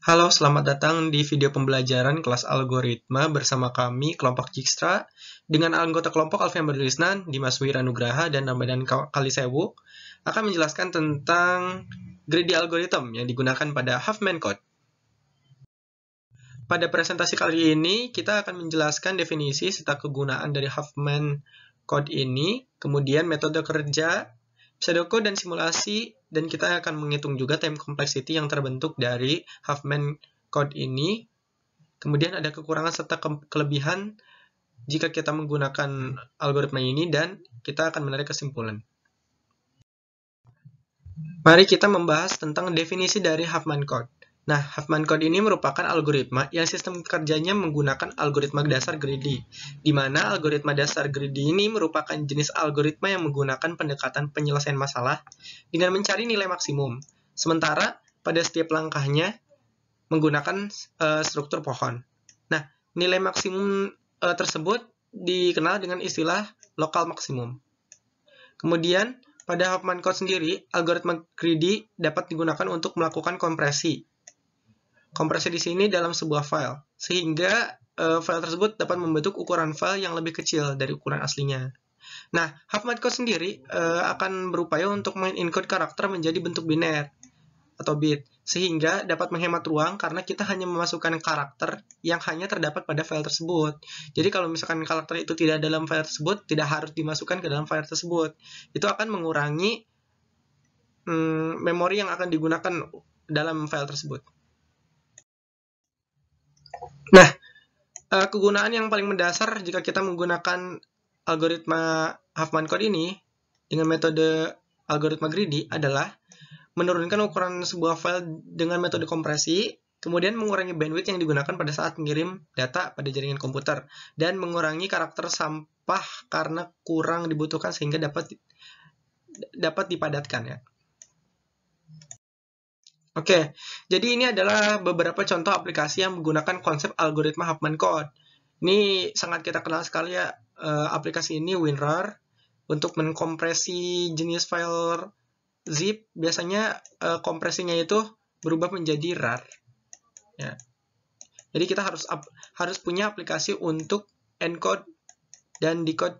Halo, selamat datang di video pembelajaran kelas algoritma bersama kami, kelompok Jikstra, dengan anggota kelompok Alfian Berlisnan, Dimas Wiranugraha, dan Ramadan Kalisewu, akan menjelaskan tentang greedy algorithm yang digunakan pada Huffman code. Pada presentasi kali ini, kita akan menjelaskan definisi serta kegunaan dari Huffman code ini, kemudian metode kerja, pseudocode dan simulasi, dan kita akan menghitung juga time complexity yang terbentuk dari Huffman code ini. Kemudian ada kekurangan serta kelebihan jika kita menggunakan algoritma ini, dan kita akan menarik kesimpulan. Mari kita membahas tentang definisi dari Huffman code. Nah, Huffman code ini merupakan algoritma yang sistem kerjanya menggunakan algoritma dasar greedy, di mana algoritma dasar greedy ini merupakan jenis algoritma yang menggunakan pendekatan penyelesaian masalah dengan mencari nilai maksimum, sementara pada setiap langkahnya menggunakan struktur pohon. Nah, nilai maksimum tersebut dikenal dengan istilah lokal maksimum. Kemudian, pada Huffman code sendiri, algoritma greedy dapat digunakan untuk melakukan kompresi. Kompresi di sini dalam sebuah file, sehingga file tersebut dapat membentuk ukuran file yang lebih kecil dari ukuran aslinya. Nah, Huffman code sendiri akan berupaya untuk mengencode karakter menjadi bentuk biner atau bit, sehingga dapat menghemat ruang karena kita hanya memasukkan karakter yang hanya terdapat pada file tersebut. Jadi kalau misalkan karakter itu tidak dalam file tersebut, tidak harus dimasukkan ke dalam file tersebut. Itu akan mengurangi memori yang akan digunakan dalam file tersebut. Nah, kegunaan yang paling mendasar jika kita menggunakan algoritma Huffman code ini dengan metode algoritma greedy adalah menurunkan ukuran sebuah file dengan metode kompresi, kemudian mengurangi bandwidth yang digunakan pada saat mengirim data pada jaringan komputer, dan mengurangi karakter sampah karena kurang dibutuhkan sehingga dapat dipadatkan ya. Oke, jadi ini adalah beberapa contoh aplikasi yang menggunakan konsep algoritma Huffman code. Ini sangat kita kenal sekali ya, aplikasi ini WinRAR untuk mengkompresi jenis file zip. Biasanya kompresinya itu berubah menjadi RAR. Ya. Jadi kita harus punya aplikasi untuk encode dan decode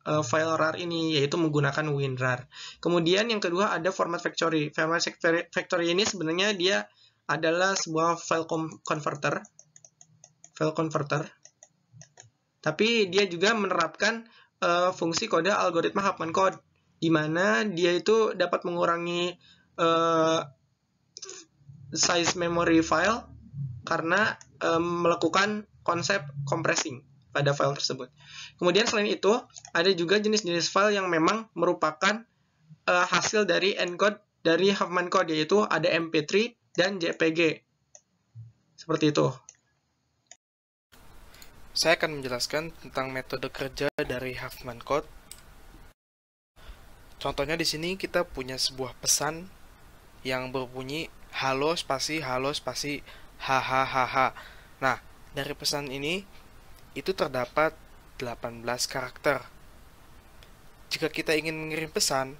file RAR ini, yaitu menggunakan WinRAR. Kemudian yang kedua ada format factory. Format factory ini sebenarnya dia adalah sebuah file converter. Tapi dia juga menerapkan fungsi kode algoritma Huffman code, di mana dia itu dapat mengurangi size memory file karena melakukan konsep compressing pada file tersebut. Kemudian selain itu, ada juga jenis-jenis file yang memang merupakan hasil dari encode dari Huffman code, yaitu ada MP3 dan JPG. Seperti itu. Saya akan menjelaskan tentang metode kerja dari Huffman code. Contohnya di sini kita punya sebuah pesan yang berbunyi halo spasi hahaha. Nah, dari pesan ini itu terdapat 18 karakter. Jika kita ingin mengirim pesan,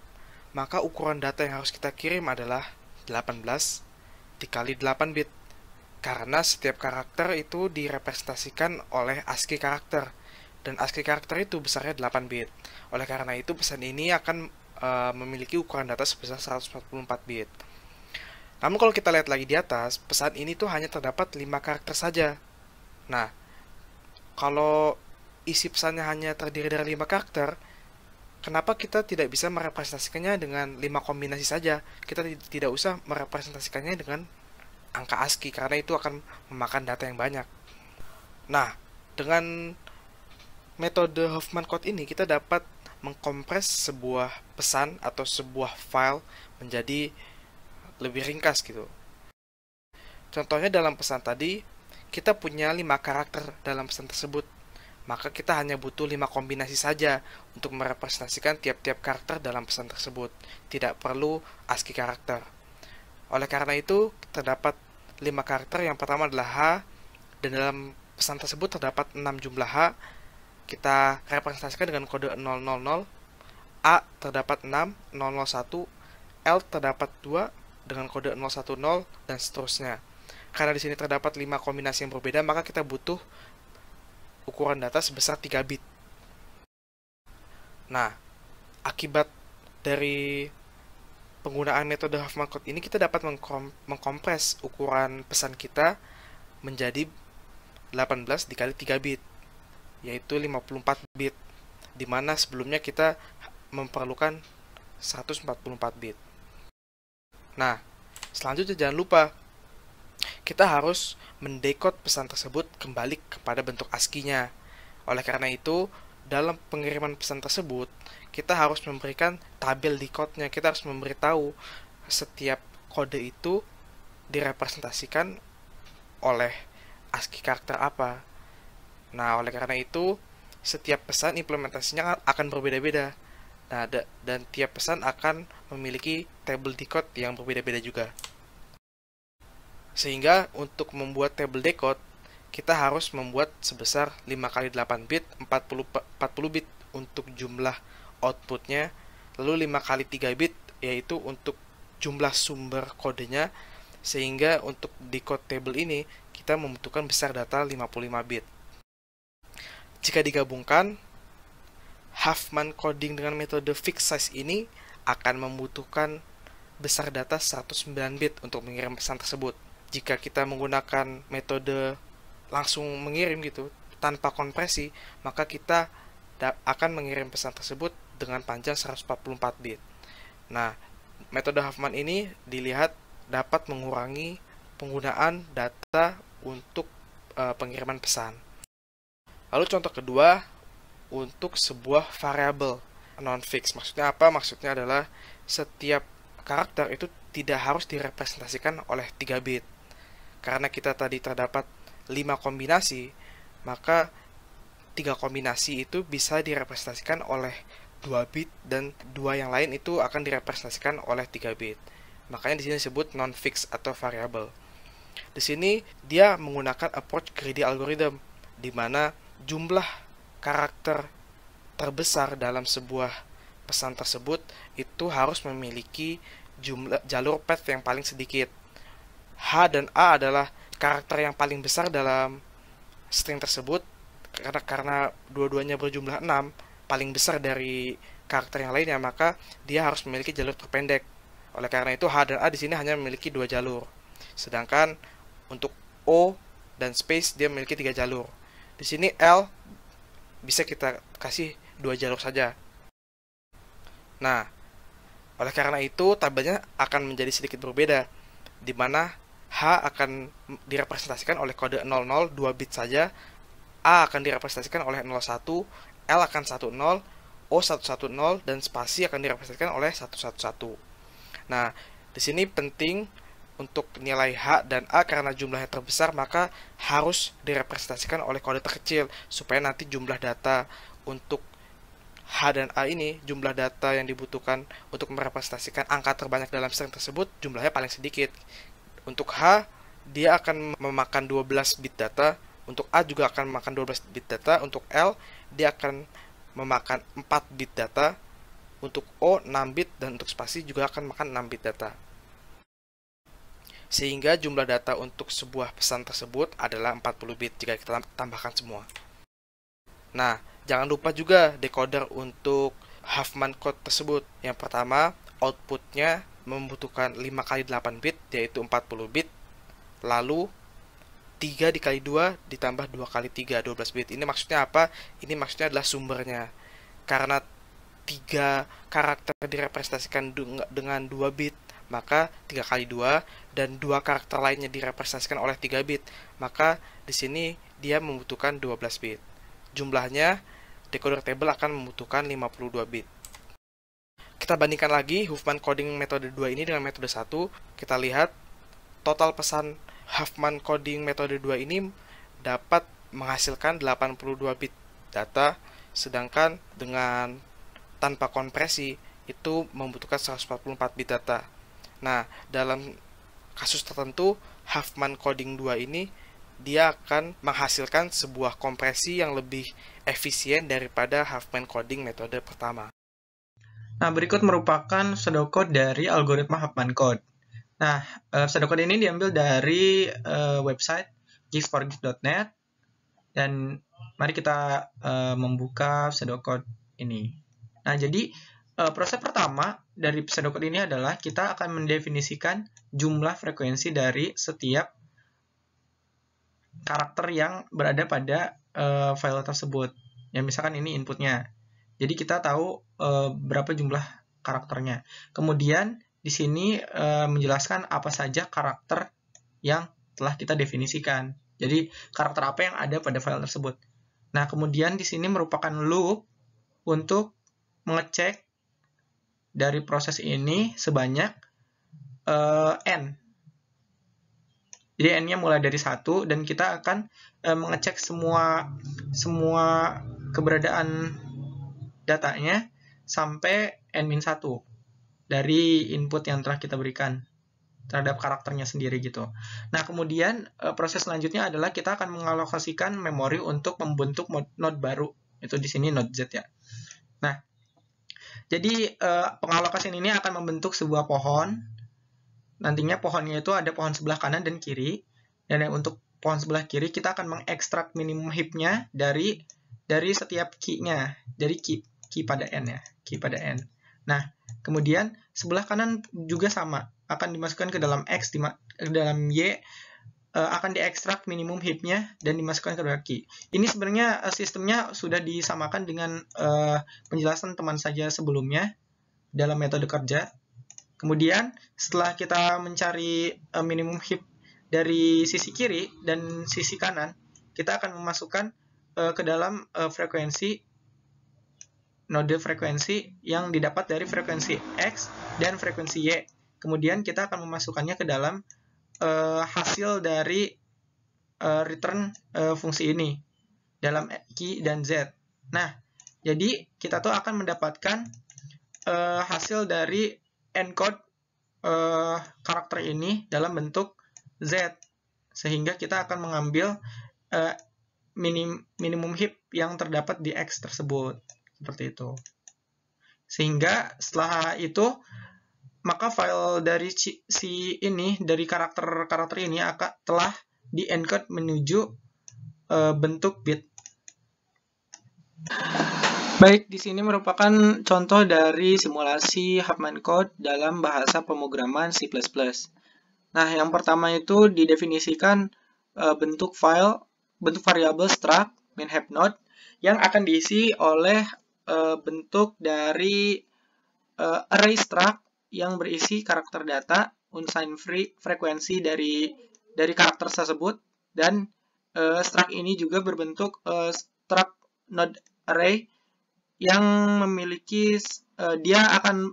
maka ukuran data yang harus kita kirim adalah 18 dikali 8 bit. Karena setiap karakter itu direpresentasikan oleh ASCII karakter, dan ASCII karakter itu besarnya 8 bit. Oleh karena itu pesan ini akan memiliki ukuran data sebesar 144 bit. Namun kalau kita lihat lagi di atas, pesan ini tuh hanya terdapat 5 karakter saja. Nah, kalau isi pesannya hanya terdiri dari 5 karakter, kenapa kita tidak bisa merepresentasikannya dengan 5 kombinasi saja? Kita tidak usah merepresentasikannya dengan angka ASCII karena itu akan memakan data yang banyak. Nah, dengan metode Huffman code ini kita dapat mengkompres sebuah pesan atau sebuah file menjadi lebih ringkas gitu. Contohnya dalam pesan tadi, kita punya 5 karakter dalam pesan tersebut. Maka kita hanya butuh 5 kombinasi saja untuk merepresentasikan tiap-tiap karakter dalam pesan tersebut. Tidak perlu ASCII karakter. Oleh karena itu, terdapat 5 karakter. Yang pertama adalah H, dan dalam pesan tersebut terdapat 6 jumlah H. Kita representasikan dengan kode 000. A terdapat 6, 001, L terdapat 2 dengan kode 010, dan seterusnya. karena di sini terdapat 5 kombinasi yang berbeda, maka kita butuh ukuran data sebesar 3 bit. Nah, akibat dari penggunaan metode Huffman Code ini, kita dapat mengkompres ukuran pesan kita menjadi 18 dikali 3 bit, yaitu 54 bit, dimana sebelumnya kita memerlukan 144 bit. Nah, selanjutnya jangan lupa kita harus mendekode pesan tersebut kembali kepada bentuk ASCII-nya. Oleh karena itu, dalam pengiriman pesan tersebut, kita harus memberikan tabel decode-nya. Kita harus memberitahu setiap kode itu direpresentasikan oleh ASCII karakter apa. Nah, oleh karena itu, setiap pesan implementasinya akan berbeda-beda. Nah, dan tiap pesan akan memiliki table decode yang berbeda-beda juga. Sehingga untuk membuat table decode, kita harus membuat sebesar 5 kali 8 bit, 40 bit untuk jumlah outputnya, lalu 5 kali 3 bit yaitu untuk jumlah sumber kodenya, sehingga untuk decode table ini kita membutuhkan besar data 55 bit. Jika digabungkan, Huffman coding dengan metode fixed size ini akan membutuhkan besar data 109 bit untuk mengirim pesan tersebut. Jika kita menggunakan metode langsung mengirim gitu, tanpa kompresi, maka kita akan mengirim pesan tersebut dengan panjang 144 bit. Nah, metode Huffman ini dilihat dapat mengurangi penggunaan data untuk pengiriman pesan. Lalu contoh kedua, untuk sebuah variabel non-fix. Maksudnya apa? Maksudnya adalah setiap karakter itu tidak harus direpresentasikan oleh 3 bit. Karena kita tadi terdapat 5 kombinasi, maka 3 kombinasi itu bisa direpresentasikan oleh 2 bit, dan 2 yang lain itu akan direpresentasikan oleh 3 bit. Makanya di sini disebut non-fix atau variable. Di sini dia menggunakan approach greedy algorithm, di mana jumlah karakter terbesar dalam sebuah pesan tersebut itu harus memiliki jalur path yang paling sedikit. H dan A adalah karakter yang paling besar dalam string tersebut, karena dua-duanya berjumlah 6, paling besar dari karakter yang lainnya, maka dia harus memiliki jalur terpendek. Oleh karena itu, H dan A di sini hanya memiliki 2 jalur. Sedangkan untuk O dan space dia memiliki 3 jalur. Di sini L bisa kita kasih 2 jalur saja. Nah, oleh karena itu tabelnya akan menjadi sedikit berbeda, di mana H akan direpresentasikan oleh kode 00 2 bit saja, A akan direpresentasikan oleh 01, L akan 10, O 110, dan spasi akan direpresentasikan oleh 111. Nah, di sini penting untuk nilai H dan A karena jumlahnya terbesar, maka harus direpresentasikan oleh kode terkecil supaya nanti jumlah data untuk H dan A ini, jumlah data yang dibutuhkan untuk merepresentasikan angka terbanyak dalam string tersebut jumlahnya paling sedikit. Untuk H, dia akan memakan 12 bit data. Untuk A juga akan memakan 12 bit data. Untuk L, dia akan memakan 4 bit data. Untuk O, 6 bit. Dan untuk spasi juga akan makan 6 bit data. Sehingga jumlah data untuk sebuah pesan tersebut adalah 40 bit jika kita tambahkan semua. Nah, jangan lupa juga decoder untuk Huffman code tersebut. Yang pertama, outputnya membutuhkan 5 kali 8 bit, yaitu 40 bit. Lalu 3 dikali 2 ditambah 2 kali 3, 12 bit. Ini maksudnya apa? Ini maksudnya adalah sumbernya. Karena 3 karakter direpresentasikan dengan 2 bit, maka 3 kali 2, dan 2 karakter lainnya direpresentasikan oleh 3 bit, maka di sini dia membutuhkan 12 bit. Jumlahnya, decoder table akan membutuhkan 52 bit. Kita bandingkan lagi Huffman coding metode 2 ini dengan metode 1. Kita lihat total pesan Huffman coding metode 2 ini dapat menghasilkan 82 bit data, sedangkan dengan tanpa kompresi itu membutuhkan 144 bit data. Nah, dalam kasus tertentu Huffman coding 2 ini dia akan menghasilkan sebuah kompresi yang lebih efisien daripada Huffman coding metode pertama. Nah, berikut merupakan pseudocode dari algoritma Huffman code. Nah, pseudocode ini diambil dari website geeks4geeks.net, dan mari kita membuka pseudocode ini. Nah, jadi proses pertama dari pseudocode ini adalah kita akan mendefinisikan jumlah frekuensi dari setiap karakter yang berada pada file tersebut. Ya, misalkan ini inputnya. Jadi kita tahu berapa jumlah karakternya. Kemudian di sini menjelaskan apa saja karakter yang telah kita definisikan. Jadi karakter apa yang ada pada file tersebut. Nah, kemudian di sini merupakan loop untuk mengecek dari proses ini sebanyak n. Jadi n-nya mulai dari 1 dan kita akan mengecek semua keberadaan datanya sampai n-1 dari input yang telah kita berikan terhadap karakternya sendiri gitu. Nah, kemudian proses selanjutnya adalah kita akan mengalokasikan memori untuk membentuk node baru. Itu di sini node Z ya. Nah, jadi pengalokasian ini akan membentuk sebuah pohon. Nantinya pohonnya itu ada pohon sebelah kanan dan kiri. Dan untuk pohon sebelah kiri kita akan mengekstrak minimum heap-nya dari setiap key-nya. Dari key pada n ya, key pada n. Nah, kemudian sebelah kanan juga sama, akan dimasukkan ke dalam X, ke dalam Y, akan diekstrak minimum heap-nya dan dimasukkan ke dalam key. Ini sebenarnya sistemnya sudah disamakan dengan penjelasan teman saja sebelumnya dalam metode kerja. Kemudian setelah kita mencari minimum heap dari sisi kiri dan sisi kanan, kita akan memasukkan ke dalam node frekuensi yang didapat dari frekuensi X dan frekuensi Y. Kemudian kita akan memasukkannya ke dalam hasil dari return fungsi ini dalam key dan Z. Nah, jadi kita tuh akan mendapatkan hasil dari encode karakter ini dalam bentuk Z, sehingga kita akan mengambil minimum heap yang terdapat di X tersebut. Seperti itu. Sehingga setelah itu, maka file dari dari karakter ini akan telah di-encode menuju bentuk bit. Baik, di sini merupakan contoh dari simulasi Huffman code dalam bahasa pemrograman C++. Nah, yang pertama itu didefinisikan bentuk variabel struct min_heap_node yang akan diisi oleh bentuk dari array struct yang berisi karakter data, unsigned frekuensi dari karakter tersebut, dan struct ini juga berbentuk struct node array yang memiliki dia akan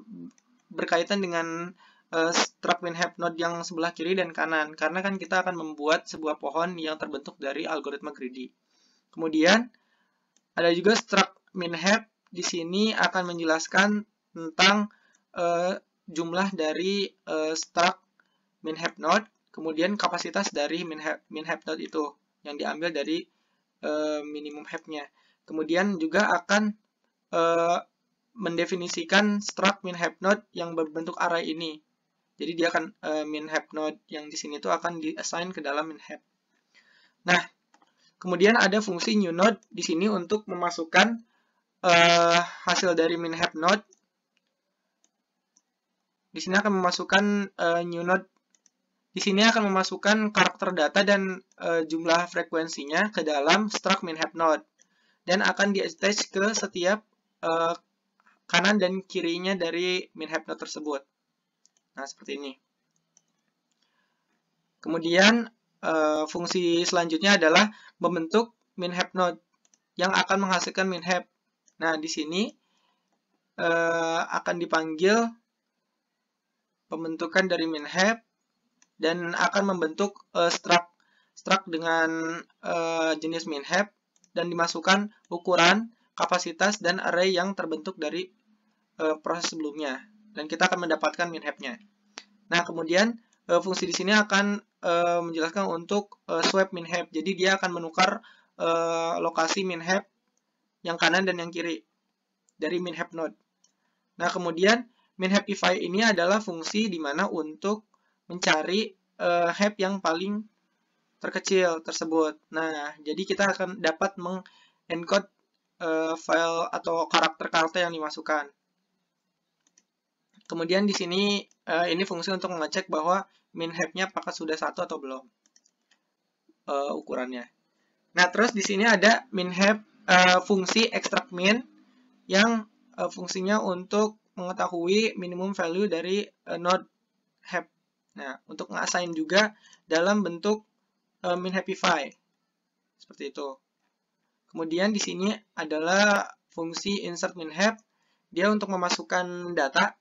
berkaitan dengan struct min_heap_node yang sebelah kiri dan kanan, karena kan kita akan membuat sebuah pohon yang terbentuk dari algoritma greedy. Kemudian ada juga struct min_heap. Di sini akan menjelaskan tentang jumlah dari struct min_heap_node, kemudian kapasitas dari min_heap_node itu yang diambil dari minimum heap-nya. Kemudian juga akan mendefinisikan struct min_heap_node yang berbentuk array ini. Jadi dia akan min_heap_node yang di sini itu akan di-assign ke dalam min_heap. Nah, kemudian ada fungsi newNode di sini untuk memasukkan hasil dari min_heap_node. Di sini akan memasukkan newNode. Di sini akan memasukkan karakter data dan jumlah frekuensinya ke dalam struct min_heap_node dan akan di-attach ke setiap kanan dan kirinya dari min_heap_node tersebut. Nah, seperti ini. Kemudian fungsi selanjutnya adalah membentuk min_heap_node yang akan menghasilkan min_heap. Nah, di sini akan dipanggil pembentukan dari min_heap dan akan membentuk struct dengan jenis min_heap dan dimasukkan ukuran, kapasitas, dan array yang terbentuk dari proses sebelumnya. Dan kita akan mendapatkan min_heap-nya. Nah, kemudian fungsi di sini akan menjelaskan untuk swap min_heap. Jadi dia akan menukar lokasi min_heap yang kanan dan yang kiri dari min_heap_node. Nah, kemudian min_heapify ini adalah fungsi di mana untuk mencari heap yang paling terkecil tersebut. Nah, jadi kita akan dapat mengencode file atau karakter-karakter yang dimasukkan. Kemudian di sini ini fungsi untuk mengecek bahwa min heap-nya apakah sudah 1 atau belum ukurannya. Nah, terus di sini ada min heap fungsi extract min yang fungsinya untuk mengetahui minimum value dari node heap. Nah, untuk nge-assign juga dalam bentuk minHappify. Seperti itu. Kemudian di sini adalah fungsi insert minHap. Dia untuk memasukkan data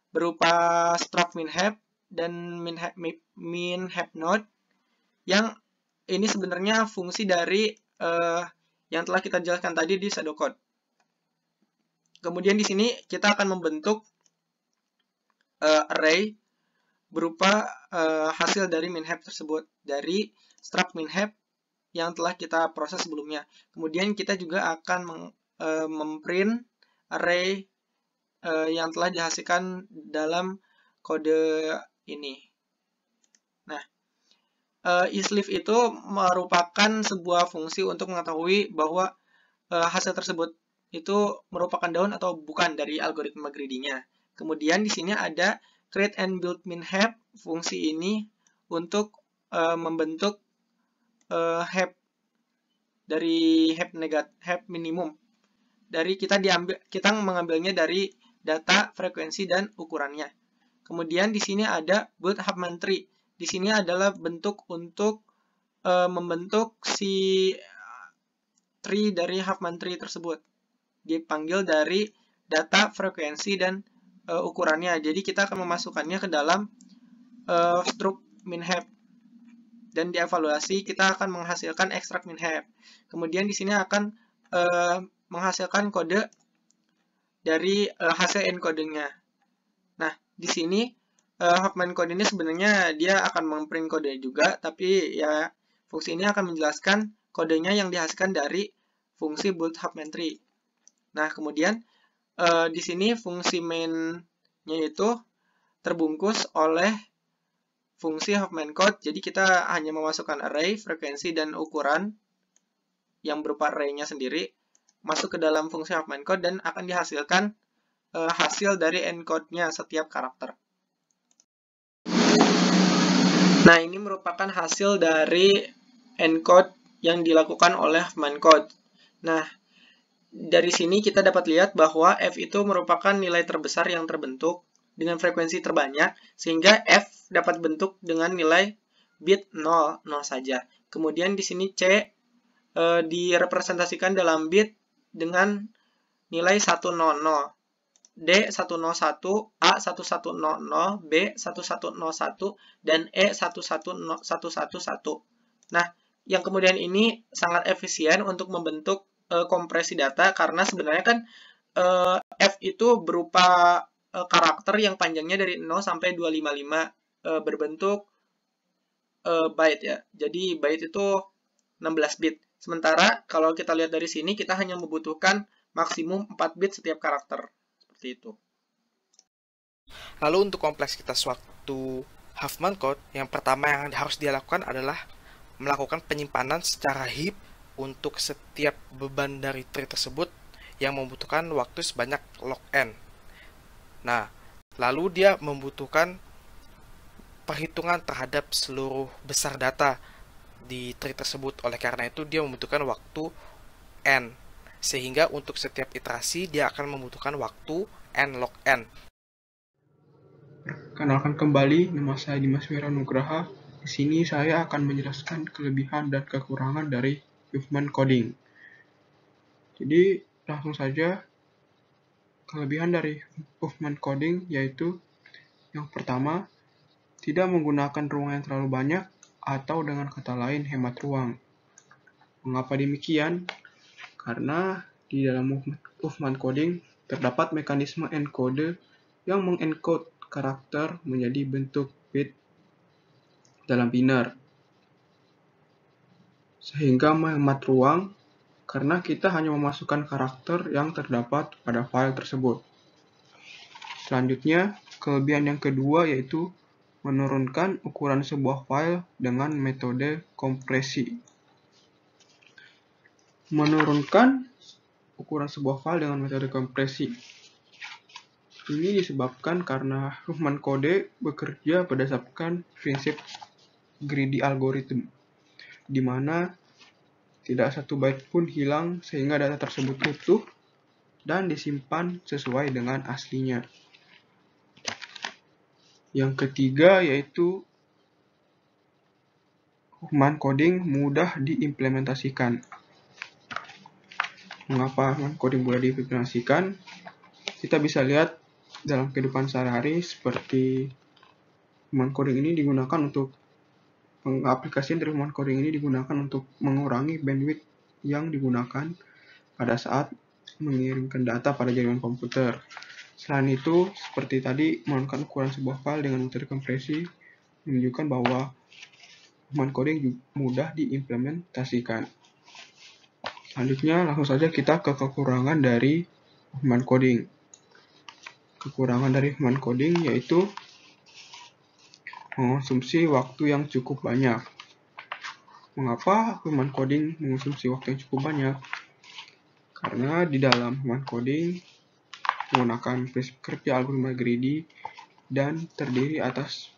berupa struct minHap dan minHap node yang ini sebenarnya fungsi dari yang telah kita jelaskan tadi di shadow code. Kemudian di sini kita akan membentuk array berupa hasil dari minHap tersebut dari struct minHap yang telah kita proses sebelumnya. Kemudian kita juga akan memprint array yang telah dihasilkan dalam kode ini. Nah, isLeaf itu merupakan sebuah fungsi untuk mengetahui bahwa hasil tersebut itu merupakan daun atau bukan dari algoritma greedy-nya. Kemudian di sini ada create and build minHap. Fungsi ini untuk membentuk heap dari heap minimum. Dari kita mengambilnya dari data, frekuensi, dan ukurannya. Kemudian di sini ada build Huffman tree. Di sini adalah bentuk untuk membentuk si tree dari Huffman tree tersebut. Dipanggil dari data, frekuensi, dan ukurannya. Jadi kita akan memasukkannya ke dalam struct minHap. Dan dievaluasi, kita akan menghasilkan extract minHap. Kemudian di sini akan menghasilkan kode dari hasil encodingnya. Nah, di sini Huffman code ini sebenarnya dia akan memprint kode juga, tapi ya fungsi ini akan menjelaskan kodenya yang dihasilkan dari fungsi build Huffman tree. Nah, kemudian di sini fungsi main-nya itu terbungkus oleh fungsi Huffman code. Jadi kita hanya memasukkan array, frekuensi, dan ukuran yang berupa array-nya sendiri masuk ke dalam fungsi Huffman code dan akan dihasilkan hasil dari encode-nya setiap karakter. Nah, ini merupakan hasil dari encode yang dilakukan oleh Huffman code. Nah, dari sini kita dapat lihat bahwa F itu merupakan nilai terbesar yang terbentuk dengan frekuensi terbanyak, sehingga F dapat bentuk dengan nilai bit 0, 0 saja. Kemudian di sini C direpresentasikan dalam bit dengan nilai 100, D 101, A 1100, B 1101, dan E 11111. Nah, yang kemudian ini sangat efisien untuk membentuk kompresi data karena sebenarnya kan F itu berupa karakter yang panjangnya dari 0 sampai 255 berbentuk byte ya. Jadi byte itu 16 bit. Sementara kalau kita lihat dari sini kita hanya membutuhkan maksimum 4 bit setiap karakter. Seperti itu. Lalu untuk kompleksitas waktu Huffman code, yang pertama yang harus dia lakukan adalah melakukan penyimpanan secara heap untuk setiap beban dari tree tersebut yang membutuhkan waktu sebanyak log n. Nah, lalu dia membutuhkan perhitungan terhadap seluruh besar data di tree tersebut. Oleh karena itu dia membutuhkan waktu n. Sehingga untuk setiap iterasi dia akan membutuhkan waktu n log n. Perkenalkan kembali, nama saya Dimas Wiranugraha. Di sini saya akan menjelaskan kelebihan dan kekurangan dari Huffman coding. Jadi langsung saja, kelebihan dari Huffman coding yaitu yang pertama, tidak menggunakan ruang yang terlalu banyak atau dengan kata lain hemat ruang. Mengapa demikian? Karena di dalam Huffman coding terdapat mekanisme encode yang mengencode karakter menjadi bentuk bit dalam biner. Sehingga menghemat ruang karena kita hanya memasukkan karakter yang terdapat pada file tersebut. Selanjutnya, kelebihan yang kedua yaitu menurunkan ukuran sebuah file dengan metode kompresi. Menurunkan ukuran sebuah file dengan metode kompresi. Ini disebabkan karena Huffman Code bekerja berdasarkan prinsip greedy algorithm, di mana tidak satu byte pun hilang sehingga data tersebut utuh dan disimpan sesuai dengan aslinya. Yang ketiga yaitu Huffman coding mudah diimplementasikan. Mengapa Huffman coding mudah diimplementasikan? Kita bisa lihat dalam kehidupan sehari-hari seperti Huffman coding ini digunakan untuk aplikasi dari Huffman coding ini digunakan untuk mengurangi bandwidth yang digunakan pada saat mengirimkan data pada jaringan komputer. Selain itu, seperti tadi, menurunkan ukuran sebuah file dengan metode kompresi menunjukkan bahwa Huffman coding mudah diimplementasikan. Selanjutnya, langsung saja kita ke kekurangan dari Huffman coding. Kekurangan dari Huffman coding yaitu mengonsumsi waktu yang cukup banyak. Mengapa Huffman coding mengonsumsi waktu yang cukup banyak? Karena di dalam Huffman coding menggunakan prinsip kerja algoritma greedy dan terdiri atas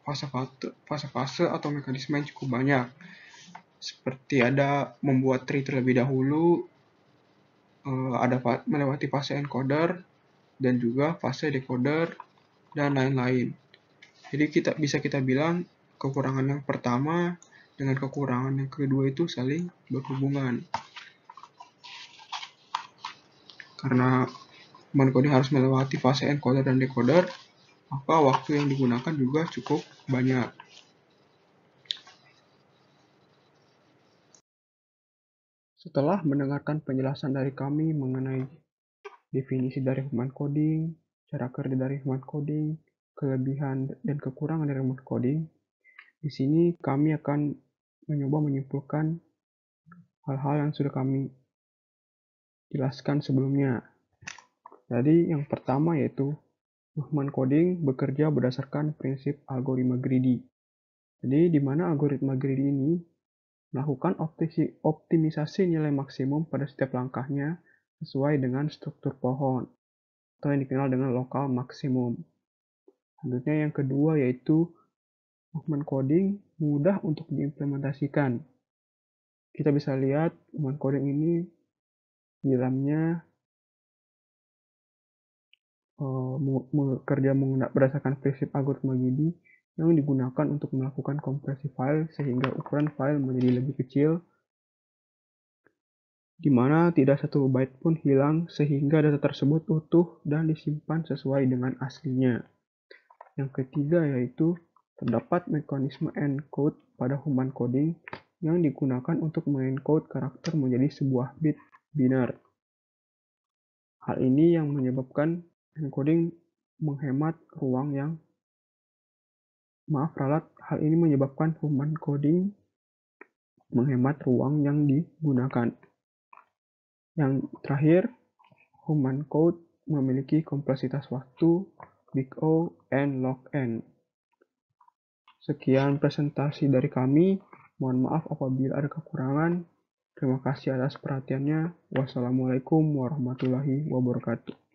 fase-fase atau mekanisme yang cukup banyak. Seperti ada membuat tree terlebih dahulu, ada melewati fase encoder, dan juga fase decoder, dan lain-lain. Jadi bisa kita bilang kekurangan yang pertama dengan kekurangan yang kedua itu saling berhubungan. Karena Huffman coding harus melewati fase encoder dan decoder, maka waktu yang digunakan juga cukup banyak. Setelah mendengarkan penjelasan dari kami mengenai definisi dari Huffman coding, cara kerja dari Huffman coding, kelebihan dan kekurangan dari Huffman coding, di sini kami akan mencoba menyimpulkan hal-hal yang sudah kami jelaskan sebelumnya. Jadi yang pertama yaitu Huffman coding bekerja berdasarkan prinsip algoritma greedy. Jadi di mana algoritma greedy ini melakukan optimisasi nilai maksimum pada setiap langkahnya sesuai dengan struktur pohon atau yang dikenal dengan lokal maksimum. Selanjutnya yang kedua yaitu Huffman coding mudah untuk diimplementasikan. Kita bisa lihat Huffman coding ini di dalamnya bekerja berdasarkan prinsip algoritma greedy yang digunakan untuk melakukan kompresi file sehingga ukuran file menjadi lebih kecil, di mana tidak satu byte pun hilang sehingga data tersebut utuh dan disimpan sesuai dengan aslinya. Yang ketiga yaitu terdapat mekanisme encode pada Huffman coding yang digunakan untuk mengencode karakter menjadi sebuah bit binar. Hal ini yang menyebabkan encoding menghemat ruang yang hal ini menyebabkan Huffman coding menghemat ruang yang digunakan. Yang terakhir, Huffman code memiliki kompleksitas waktu Big O and log n. Sekian presentasi dari kami. Mohon maaf apabila ada kekurangan. Terima kasih atas perhatiannya. Wassalamualaikum warahmatullahi wabarakatuh.